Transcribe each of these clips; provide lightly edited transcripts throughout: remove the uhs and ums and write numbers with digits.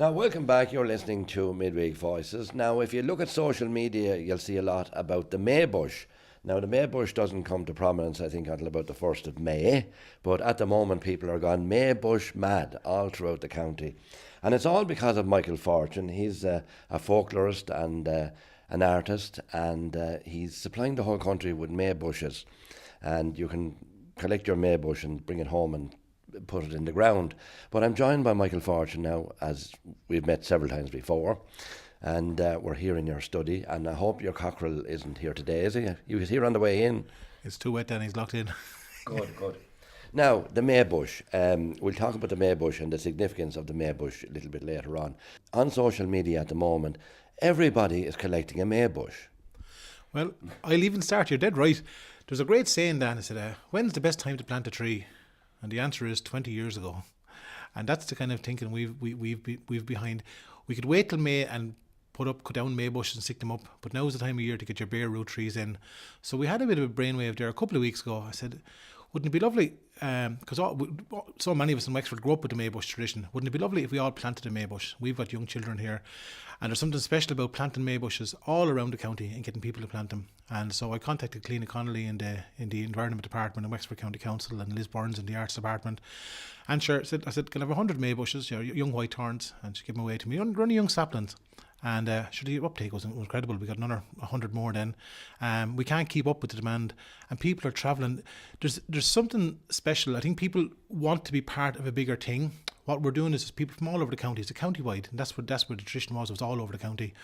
Now, welcome back. You're listening to Midweek Voices. Now, if you look at social media, you'll see a lot about the Maybush. Now, the Maybush doesn't come to prominence, I think, until about the 1st of May. But at the moment, people are gone Maybush mad all throughout the county. And it's all because of Michael Fortune. He's a folklorist and an artist, and he's supplying the whole country with Maybushes. And you can collect your Maybush and bring it home and put it in the ground. But I'm joined by Michael Fortune now, as we've met several times before, and we're here in your study, and I hope your cockerel isn't here today, is he? He was here on the way in. It's too wet and he's locked in. Good. Now, the Maybush. We'll talk about the Maybush and the significance of the Maybush a little bit later on. On social media at the moment, everybody is collecting a Maybush. Well, I'll even start. You're dead right. There's a great saying, Dan. I said, when's the best time to plant a tree? And the answer is 20 years ago. And that's the kind of thinking we've behind. We could wait till May and cut down Maybush and stick them up, but now's the time of year to get your bare root trees in. So we had a bit of a brainwave there a couple of weeks ago. I said, wouldn't it be lovely, because so many of us in Wexford grew up with the Maybush tradition, wouldn't it be lovely if we all planted a Maybush? We've got young children here, and there's something special about planting Maybushes all around the county and getting people to plant them. And so I contacted Cleena Connolly in the Environment Department in Wexford County Council, and Liz Burns in the Arts Department. And sure, I said, can I have 100 Maybushes, young white thorns? And she gave them away to me, running young saplings. And the uptake was incredible. We got another 100 more then. We can't keep up with the demand, and people are travelling. There's something special. I think people want to be part of a bigger thing. What we're doing is people from all over the county. It's a county-wide, and that's what the tradition was. It was all over the county.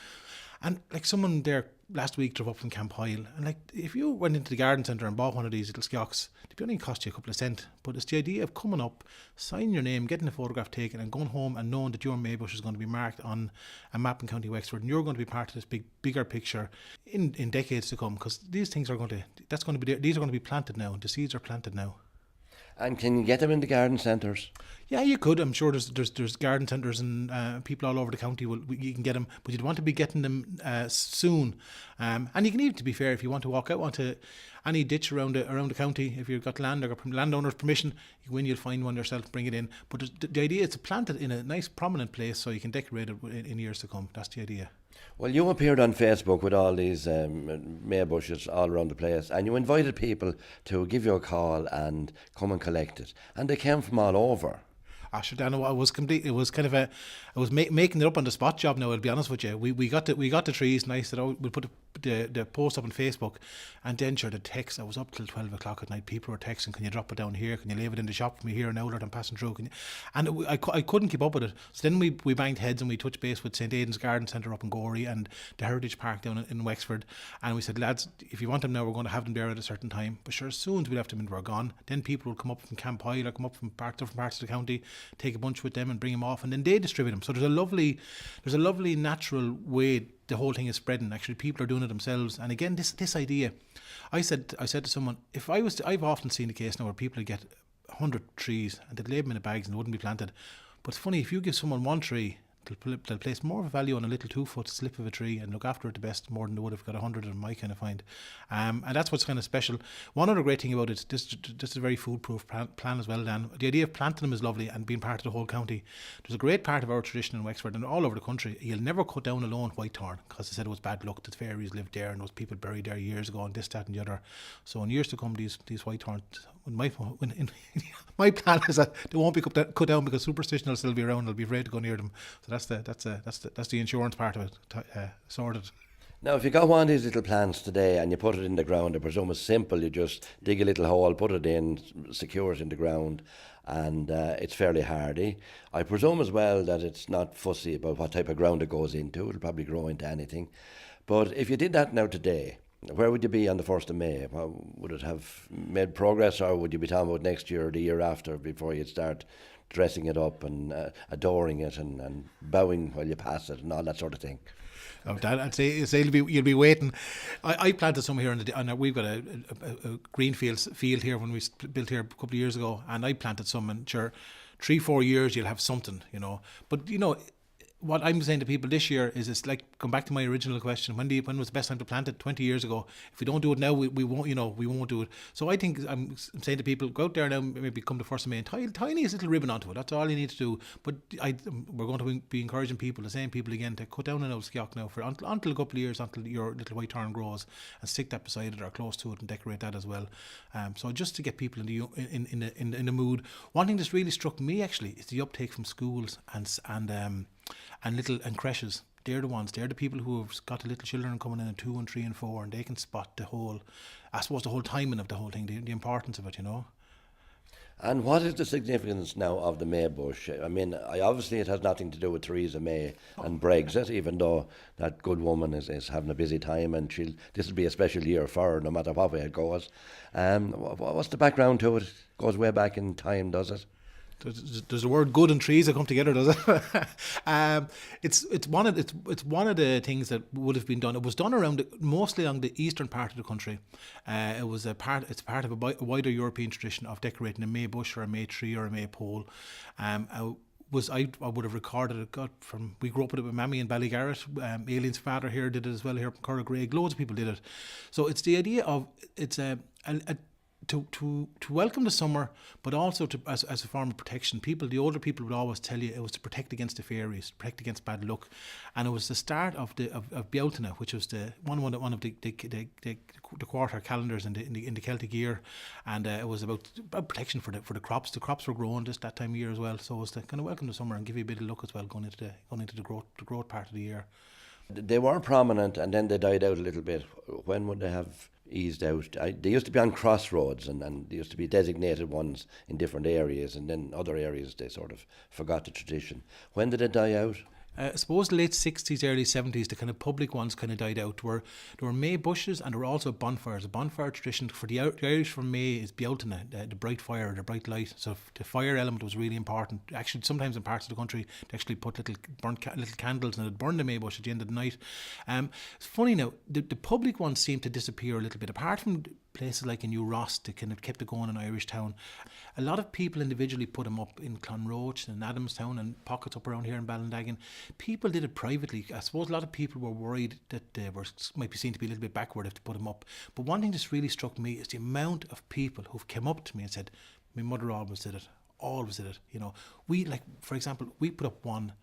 And like someone there last week drove up from Camp Hoyle, and like if you went into the garden centre and bought one of these little skioks, it'd only cost you a couple of cents. But it's the idea of coming up, signing your name, getting a photograph taken, and going home and knowing that your Maybush is going to be marked on a map in County Wexford, and you're going to be part of this bigger picture in decades to come. Because these things are these are going to be planted now. The seeds are planted now. And can you get them in the garden centres? Yeah, you could. I'm sure there's garden centres and people all over the county. You can get them, but you'd want to be getting them soon. And you can even, to be fair, if you want to walk out onto any ditch around the county, if you've got land or landowner's permission, you go in, you'll find one yourself, bring it in. But the idea is to plant it in a nice prominent place so you can decorate it in years to come. That's the idea. Well, you appeared on Facebook with all these Maybushes all around the place, and you invited people to give you a call and come and collect it. And they came from all over. Dan, it was complete. It was kind of I was making it up on the spot job now. I'll be honest with you. We got the trees, and I said, we'll put the post up on Facebook, and then the text. I was up till 12 o'clock at night. People were texting, "Can you drop it down here? Can you leave it in the shop for me here now that I'm passing through?" I couldn't keep up with it. So then we banged heads and we touched base with St Aidan's Garden Centre up in Gorey and the Heritage Park down in Wexford, and we said, lads, if you want them now, we're going to have them there at a certain time. But sure, as soon as we left them in, we're gone. Then people would come up from Camp Hoyle or come up from different parts of the county, take a bunch with them and bring them off, and then they distribute them. So there's a lovely natural way the whole thing is spreading. Actually, people are doing it themselves. And again, this idea, I said to someone, I've often seen the case now where people would get 100 trees and they'd leave them in the bags and they wouldn't be planted. But it's funny, if you give someone one tree, they'll place more of a value on a little 2-foot slip of a tree and look after it the best, more than they would have got 100 of them, I kind of find. And that's what's kind of special. One other great thing about it, this is a very foolproof plan as well, Dan. The idea of planting them is lovely and being part of the whole county. There's a great part of our tradition in Wexford and all over the country. You'll never cut down a lone white thorn, because they said it was bad luck that fairies lived there and those people buried there years ago and this, that and the other. So in years to come, these white thorns, my plan is that they won't be cut down because superstition will still be around. I'll be afraid to go near them. So that's the insurance part of it sorted. Now, if you got one of these little plants today and you put it in the ground, I presume it's simple. You just dig a little hole, put it in, secure it in the ground, and it's fairly hardy. I presume as well that it's not fussy about what type of ground it goes into. It'll probably grow into anything. But if you did that now today, where would you be on the 1st of May? Would it have made progress, or would you be talking about next year or the year after before you'd start dressing it up and adoring it and bowing while you pass it and all that sort of thing? Oh, Dad, I'd say you'll be waiting. I planted some here, and we've got a green field here when we built here a couple of years ago, and I planted some, and sure, 3-4 years you'll have something, But what I'm saying to people this year is, it's like, come back to my original question: when was the best time to plant it? 20 years ago. If we don't do it now, we won't. We won't do it. So I think I'm saying to people, go out there now, maybe come the 1st of May, and tie tiniest little ribbon onto it. That's all you need to do. But we're going to be encouraging people, the same people again, to cut down an old skeoch now for until a couple of years, until your little white thorn grows, and stick that beside it or close to it, and decorate that as well. So just to get people in the mood. One thing that's really struck me actually is the uptake from schools and creches. They're the people who have got the little children coming in at 2 and 3 and 4, and they can spot the whole timing of the whole thing, the importance of it, And what is the significance now of the May bush? I mean, obviously it has nothing to do with Theresa May and Brexit, even though that good woman is having a busy time, and this will be a special year for her, no matter what way it goes. What's the background to it? Goes way back in time, does it? There's the word good and trees that come together, does it? It's one of the things that would have been done. It was done mostly along the eastern part of the country. It's part of a wider European tradition of decorating a May bush or a May tree or a May pole. I would have recorded it. We grew up with it with Mammy in Ballygarrett. Aileen's father here did it as well here from Curragreig. Loads of people did it. So it's the idea of to welcome the summer, but also as a form of protection. The older people would always tell you it was to protect against the fairies, protect against bad luck, and it was the start of Bealtaine, which was the one of the quarter calendars in the Celtic year, and it was about protection for the crops. The crops were growing just that time of year as well, so it was to kind of welcome the summer and give you a bit of luck as well going into the growth part of the year. They were prominent, and then they died out a little bit. When would they have eased out? They used to be on crossroads, and there used to be designated ones in different areas, and then other areas they sort of forgot the tradition. When did it die out? I suppose late 60s, early 70s, the kind of public ones kind of died out. There were May bushes, and there were also bonfires. A bonfire tradition for the Irish for May is Bealtaine, the bright fire, the bright light. So the fire element was really important. Actually, sometimes in parts of the country, they actually put little candles, and they'd burn the May bush at the end of the night. It's funny now, the public ones seem to disappear a little bit. Apart from places like in New Ross that kind of kept it going in Irish Town, a lot of people individually put them up in Clonroach and Adamstown and pockets up around here in Ballindaggin. People did it privately. I suppose a lot of people were worried that they might be seen to be a little bit backward if they put them up. But one thing that's really struck me is the amount of people who've come up to me and said, my mother always did it. We, like, for example, we put up one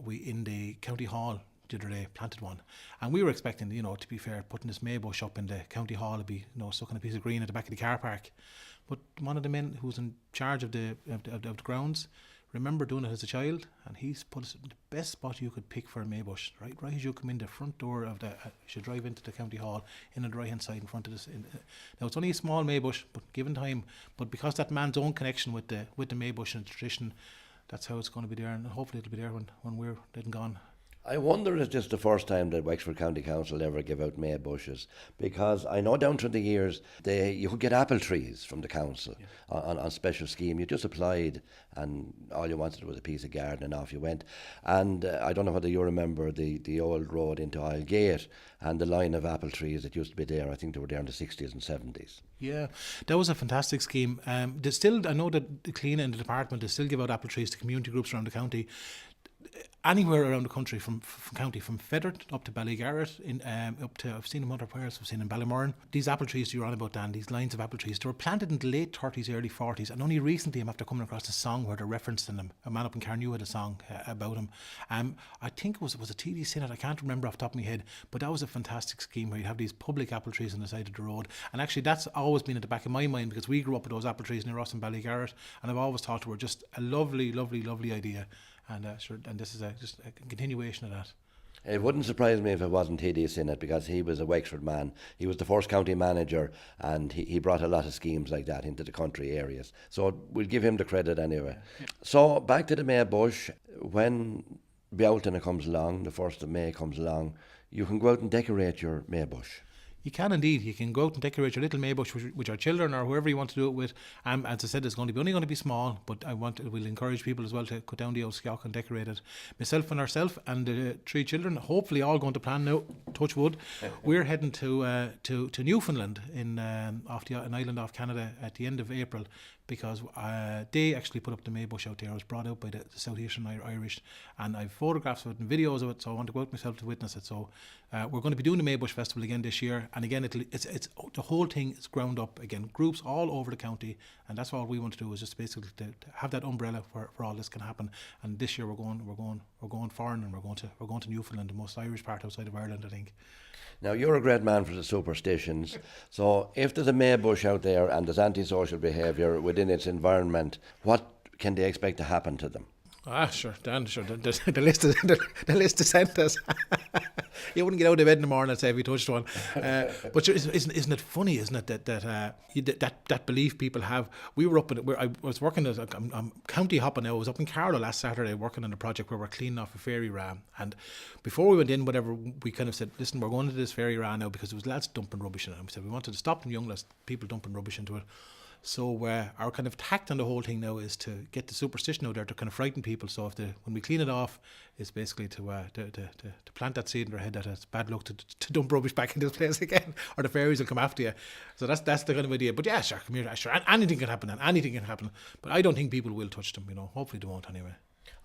in the county hall the other day, planted one, and we were expecting, to be fair, putting this May bush up in the county hall would be, sucking a piece of green at the back of the car park. But one of the men who was in charge of the grounds remember doing it as a child, and he's put us in the best spot you could pick for a May bush, right as you come in the front door of you should drive into the county hall, in on the right hand side in front of this. Now it's only a small May bush, but given time, but because that man's own connection with the May bush and tradition, that's how it's going to be there, and hopefully it'll be there when we're dead and gone. I wonder if this is the first time that Wexford County Council ever give out May bushes, because I know down through the years you could get apple trees from the council on special scheme. You just applied, and all you wanted was a piece of garden, and off you went. And I don't know whether you remember the old road into Islegate and the line of apple trees that used to be there. I think they were there in the 60s and 70s. Yeah, that was a fantastic scheme. I know that the Clean and the department, they still give out apple trees to community groups around the county. Anywhere around the country, from Fethard up to Ballygarrett, up to, I've seen them other parts, I've seen in Ballymurran. These apple trees you're on about, Dan, these lines of apple trees, they were planted in the late 30s, early 40s, and only recently I'm after coming across a song where they're referencing them. A man up in Carnew had a song about them. I think it was a TD Synod, I can't remember off the top of my head, but that was a fantastic scheme where you have these public apple trees on the side of the road. And actually that's always been at the back of my mind, because we grew up with those apple trees near us in Ballygarrett, and I've always thought they were just a lovely, lovely, lovely idea. And this is just a continuation of that. It wouldn't surprise me if it wasn't T.D. Sinnott, because he was a Wexford man. He was the first county manager, and he brought a lot of schemes like that into the country areas. So we'll give him the credit anyway. Yeah. So back to the May bush. When Bealtaine comes along, the 1st of May comes along, you can go out and decorate your May bush. You can indeed. You can go out and decorate your little May bush with your children or whoever you want to do it with. As I said, it's only going to be small, but we'll encourage people as well to cut down the old skeoch and decorate it. Myself and ourselves and the 3 children, hopefully all going to plan now, touch wood. We're heading to Newfoundland off an island off Canada at the end of April. because they actually put up the May bush out there. I was brought out by the Southeastern Irish, and I've photographs of it and videos of it, so I want to go out myself to witness it. So we're going to be doing the May Bush Festival again this year, and again it's the whole thing is ground up again, groups all over the county, and that's all we want to do is just basically to have that umbrella for all this can happen. And this year we're going foreign, and we're going to Newfoundland, the most Irish part outside of Ireland, I think. Now, you're a great man for the superstitions. So if there's a May bush out there and there's antisocial behaviour within its environment, what can they expect to happen to them? Sure, Dan, sure. The list is endless. You wouldn't get out of bed in the morning and say if you touched one. But sure, isn't it funny? Isn't it that belief people have? We were up I was working as I'm county hopping now. I was up in Carlow last Saturday working on a project where we're cleaning off a ferry ram. And before we went in, whatever, we kind of said, listen, we're going to this ferry ram now because there was lads dumping rubbish in it. And we said we wanted to stop them young lads, people dumping rubbish into it. So our kind of tact on the whole thing now is to get the superstition out there to kind of frighten people. So when we clean it off, it's basically to plant that seed in their head that it's bad luck to dump rubbish back in this place again, or the fairies will come after you. So that's the kind of idea. But yeah, sure, come here, sure, anything can happen, and anything can happen. But I don't think people will touch them. Hopefully they won't anyway.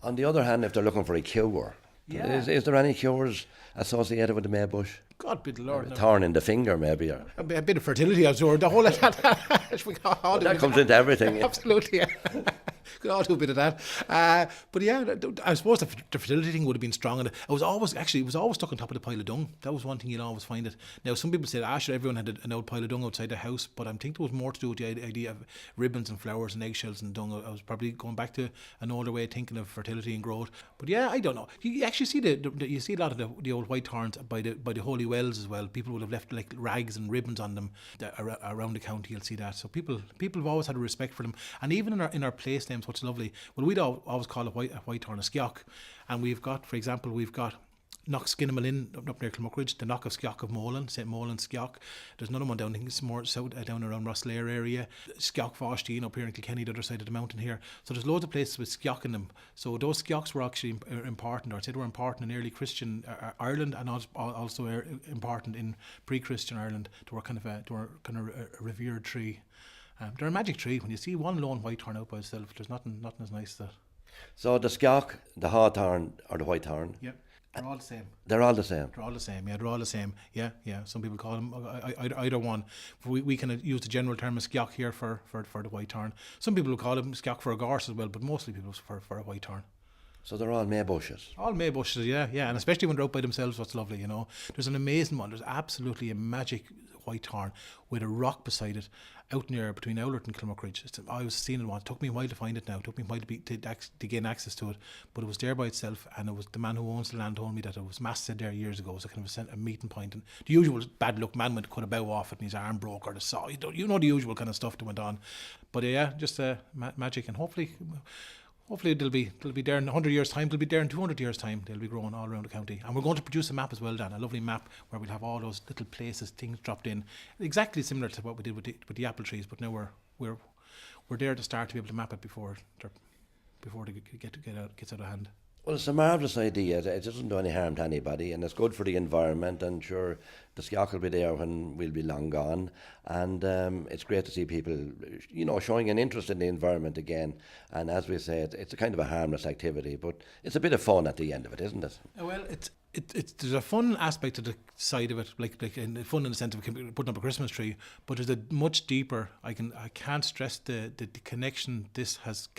On the other hand, if they're looking for a cure, is there any cures associated with the May bush? God be the Lord. A thorn in the finger, maybe. Or a bit of fertility, I'm sure. The whole of that. that comes into everything. Yeah. Absolutely, yeah. Could all do a bit of that. But yeah, I suppose the fertility thing would have been strong. And it was always stuck on top of the pile of dung. That was one thing you'll always find it. Now, some people said, sure, everyone had an old pile of dung outside the house. But I think there was more to do with the idea of ribbons and flowers and eggshells and dung. I was probably going back to an older way of thinking of fertility and growth. But yeah, I don't know. You actually see you see a lot of the old white thorns by the holy wells as well. People would have left like rags and ribbons on them around the county. You'll see that. So people have always had a respect for them. And even in our place names, what's lovely. Well, we'd always call a white thorn a skeoch, and we've got Knock Skinnamalin up near Kilmuckridge, the Knock of Skeoch of Molan, St. Molan Skeoch. There's another one down, I think it's more south, down around Rosslare area. Skeoch Vashteen up here in Kilkenny, the other side of the mountain here. So there's loads of places with Skeoch in them. So those Skeochs were actually important, or I'd say they were important in early Christian Ireland, and also important in pre-Christian Ireland. They were kind of a revered tree. They're a magic tree. When you see one lone white thorn out by itself, there's nothing as nice as that. So the skeoch, the hawthorn, or the white thorn? Yeah. They're all the same. They're all the same. They're all the same. Yeah, they're all the same. Yeah. Some people call them either one. We can use the general term of skeoch here for the white thorn. Some people will call them skeoch for a gorse as well, but mostly people for a white thorn. So they're all May bushes. All May bushes, yeah, and especially when they're out by themselves. What's lovely, There's an amazing one. There's absolutely a magic white thorn with a rock beside it, out near between Owlert and Kilmuckridge. I was seeing it once. It took me a while to find it now. It took me a while to gain access to it, but it was there by itself. And it was the man who owns the land told me that it was massed there years ago. It was a kind of a meeting point. And the usual bad luck, man went to cut a bough off it and his arm broke or the saw. You know the usual kind of stuff that went on. But yeah, just magic, and hopefully they'll be there in 100 years' time. They'll be there in 200 years' time. They'll be growing all around the county. And we're going to produce a map as well, Dan, a lovely map where we'll have all those little places, things dropped in. Exactly similar to what we did with the apple trees, but now we're there to start to be able to map it before they gets out of hand. Well, it's a marvellous idea. It doesn't do any harm to anybody, and it's good for the environment. And sure, the skeoch will be there when we'll be long gone. And it's great to see people, showing an interest in the environment again. And as we said, it's a kind of a harmless activity, but it's a bit of fun at the end of it, isn't it? Well, there's a fun aspect to the side of it, like fun in the sense of putting up a Christmas tree, but there's a much deeper. I can't stress the connection this has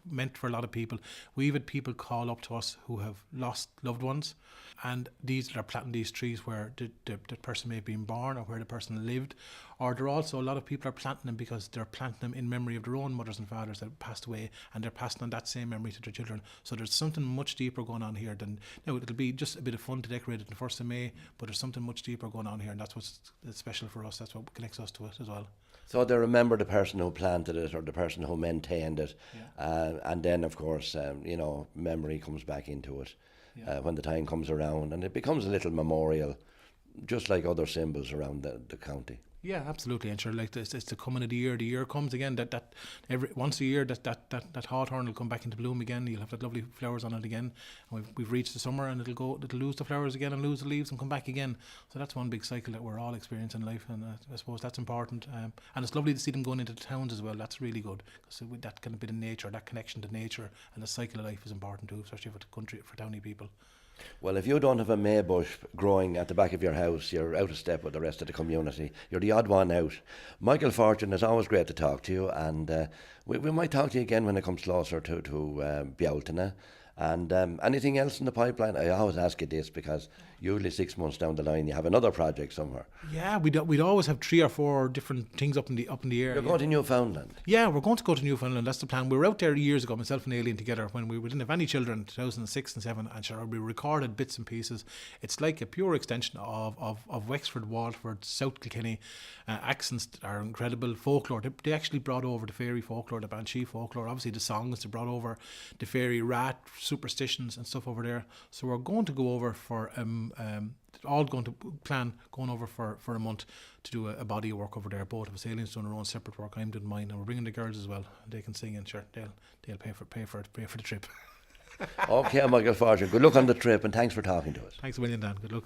meant for a lot of people. We've had people call up to us who have lost loved ones, and they're planting these trees where the person may have been born or where the person lived, or they're also, a lot of people are planting them because they're planting them in memory of their own mothers and fathers that passed away, and they're passing on that same memory to their children. So there's something much deeper going on here than, it'll be just a bit of fun to decorate it on the 1st of May, but there's something much deeper going on here, and that's what's special for us. That's what connects us to it as well. So they remember the person who planted it or the person who maintained it, yeah. And then of course memory comes back into it when the time comes around, and it becomes a little memorial, just like other symbols around the county. Yeah, absolutely. And sure, like it's the coming of the year. The year comes again. That every once a year that hawthorn will come back into bloom again. You'll have that lovely flowers on it again. And we've reached the summer, and it'll lose the flowers again and lose the leaves and come back again. So that's one big cycle that we're all experiencing in life, and I suppose that's important. And it's lovely to see them going into the towns as well. That's really good, because that kind of bit of nature, that connection to nature, and the cycle of life is important too, especially for the country, for towny people. Well, if you don't have a May bush growing at the back of your house, you're out of step with the rest of the community. You're the odd one out. Michael Fortune, it's always great to talk to you, and we might talk to you again when it comes closer to Bealtaine. And anything else in the pipeline? I always ask you this because usually 6 months down the line you have another project somewhere. Yeah, we'd always have 3 or 4 different things up in the air. You're going to Newfoundland? Yeah, we're going to go to Newfoundland. That's the plan. We were out there years ago, myself and Aileen together, when we didn't have any children, 2006 and 7, and sure, we recorded bits and pieces. It's like a pure extension of Wexford, Waterford, South Kilkenny. Accents are incredible. Folklore. They actually brought over the fairy folklore, the Banshee folklore. Obviously, the songs, they brought over the fairy rat superstitions and stuff over there. So we're going to go over for all going to plan going over for a month to do a body of work over there. Both of us, Aileen's doing her own separate work, I'm doing mine, and we're bringing the girls as well. They can sing, and sure, they'll pay for the trip. Okay, Michael Fortune, good luck on the trip, and thanks for talking to us. Thanks a million, Dan. Good luck.